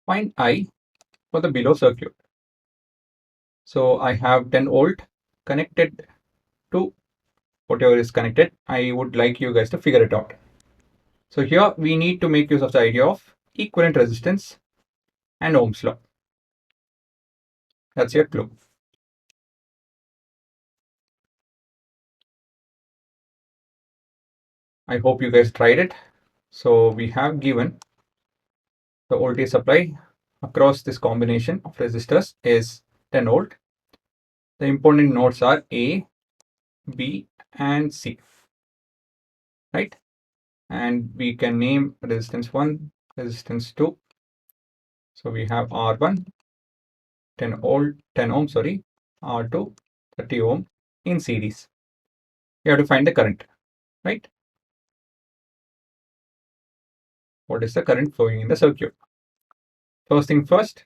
Find I for the below circuit. So I have 10 volt connected to whatever is connected. I would like you guys to figure it out. So here we need to make use of the idea of equivalent resistance and Ohm's law. That's your clue. I hope you guys tried it. So we have given the voltage supply across this combination of resistors is 10 volt. The important nodes are A, B, and C, right? And we can name resistance 1, resistance 2. So we have R1, 10 ohm, sorry, R2, 30 ohm in series. You have to find the current, right? What is the current flowing in the circuit? First thing first,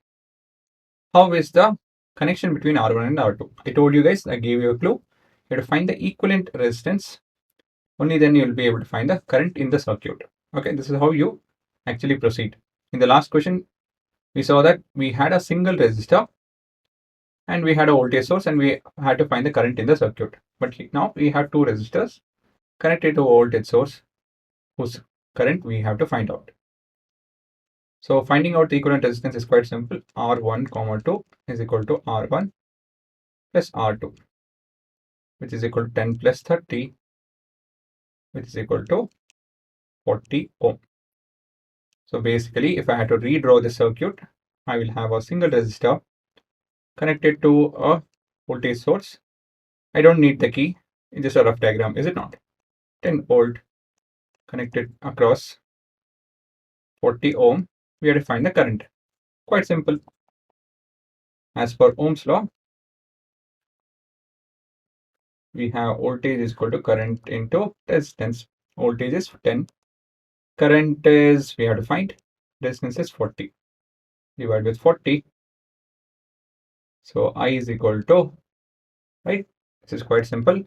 how is the connection between R1 and R2? I told you guys, I gave you a clue. You have to find the equivalent resistance. Only then you will be able to find the current in the circuit. Okay, this is how you actually proceed. In the last question, we saw that we had a single resistor and we had a voltage source and we had to find the current in the circuit. But now we have two resistors connected to a voltage source whose current we have to find out. So finding out the equivalent resistance is quite simple. R1, 2 is equal to R1 plus R2, which is equal to 10 plus 30, which is equal to 40 ohm. So basically, if I had to redraw the circuit, I will have a single resistor connected to a voltage source. I don't need the key, it's just a rough diagram, is it not? 10 volt connected across 40 ohm. We have to find the current. Quite simple. As per Ohm's law, we have voltage is equal to current into resistance. Voltage is 10. Current is, we have to find, resistance is 40. Divide with 40. So I is equal to, right? This is quite simple.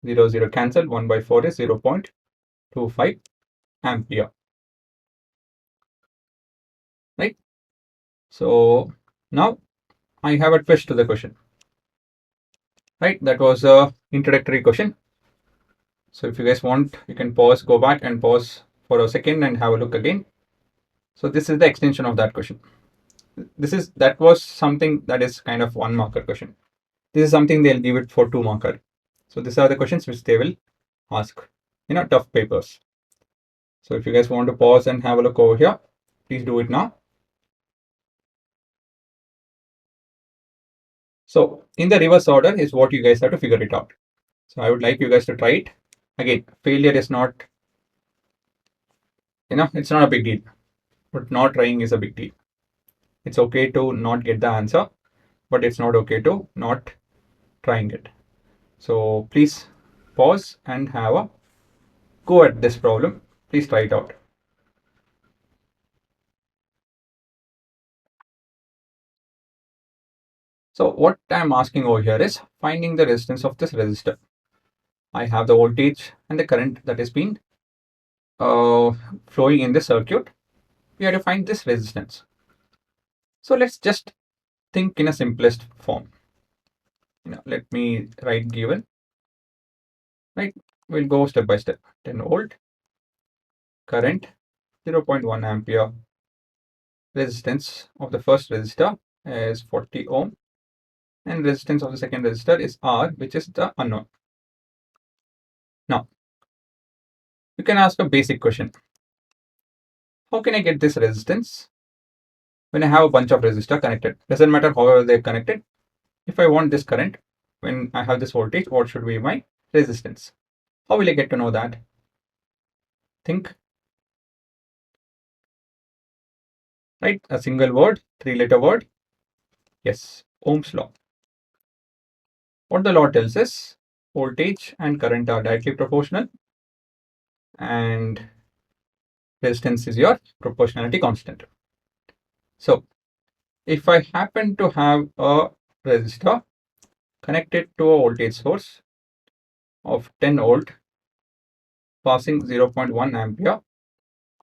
0, 0 cancel. 1 by 4 is 0.25 ampere. Right? So now I have a twist to the question. Right? That was a introductory question. So if you guys want, you can pause, go back and pause for a second and have a look again. So this is the extension of that question. That was something that is kind of 1 marker question. This is something they'll give it for 2 marker. So these are the questions which they will ask in a tough papers. So if you guys want to pause and have a look over here, please do it now. So in the reverse order is what you guys have to figure it out. So I would like you guys to try it. Again, failure is not, it's not a big deal, but not trying is a big deal. It's okay to not get the answer, but it's not okay to not trying it. So please pause and have a go at this problem. Please try it out. So what I'm asking over here is finding the resistance of this resistor. I have the voltage and the current that is being flowing in the circuit. We have to find this resistance. So let's just think in a simplest form. Let me write given. Right, we'll go step by step. 10 volt, current 0.1 ampere. Resistance of the first resistor is 40 ohm, and resistance of the second resistor is R, which is the unknown. Now, you can ask a basic question. How can I get this resistance when I have a bunch of resistors connected? Doesn't matter however they're connected. If I want this current, when I have this voltage, what should be my resistance? How will I get to know that? Think. Right? A single word, 3-letter word. Yes, Ohm's law. What the law tells is voltage and current are directly proportional, and resistance is your proportionality constant. So if I happen to have a resistor connected to a voltage source of 10 volt passing 0.1 ampere,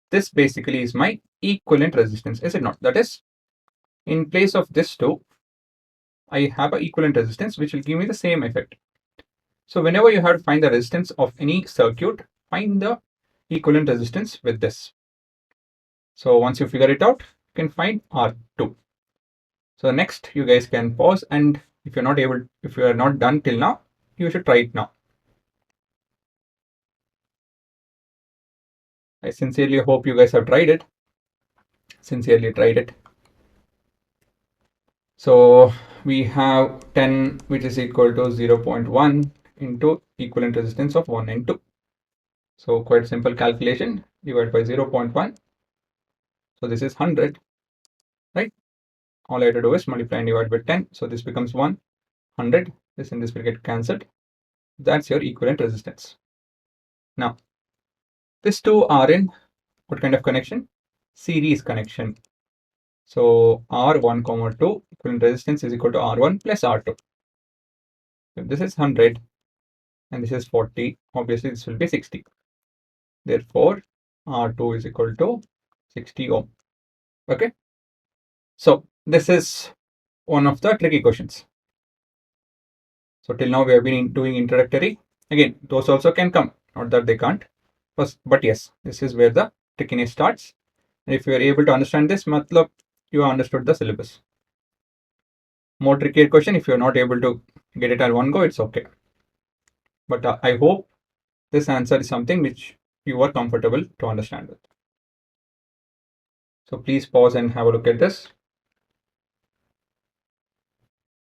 this basically is my equivalent resistance, is it not? That is in place of this 2, I have an equivalent resistance which will give me the same effect. So whenever you have to find the resistance of any circuit, find the equivalent resistance with this. So once you figure it out, you can find R2. So next you guys can pause, and if you are not done till now, you should try it now. I sincerely hope you guys have tried it. Sincerely tried it. So we have 10, which is equal to 0.1 into equivalent resistance of 1 and 2. So quite simple calculation, divided by 0.1. So this is 100, right? All I have to do is multiply and divide by 10. So this becomes 100. This and this will get cancelled. That's your equivalent resistance. Now, these two are in what kind of connection? Series connection. So R1, 2 equivalent resistance is equal to R1 plus R2. If this is 100 and this is 40, obviously this will be 60. Therefore, R2 is equal to 60 ohm. Okay. So this is one of the tricky questions. So till now we have been doing introductory. Again, those also can come, not that they can't. But yes, this is where the trickiness starts. And if you are able to understand this, matlab, you have understood the syllabus. More trickier question, if you are not able to get it at one go, it's okay. But I hope this answer is something which you are comfortable to understand with. So please pause and have a look at this.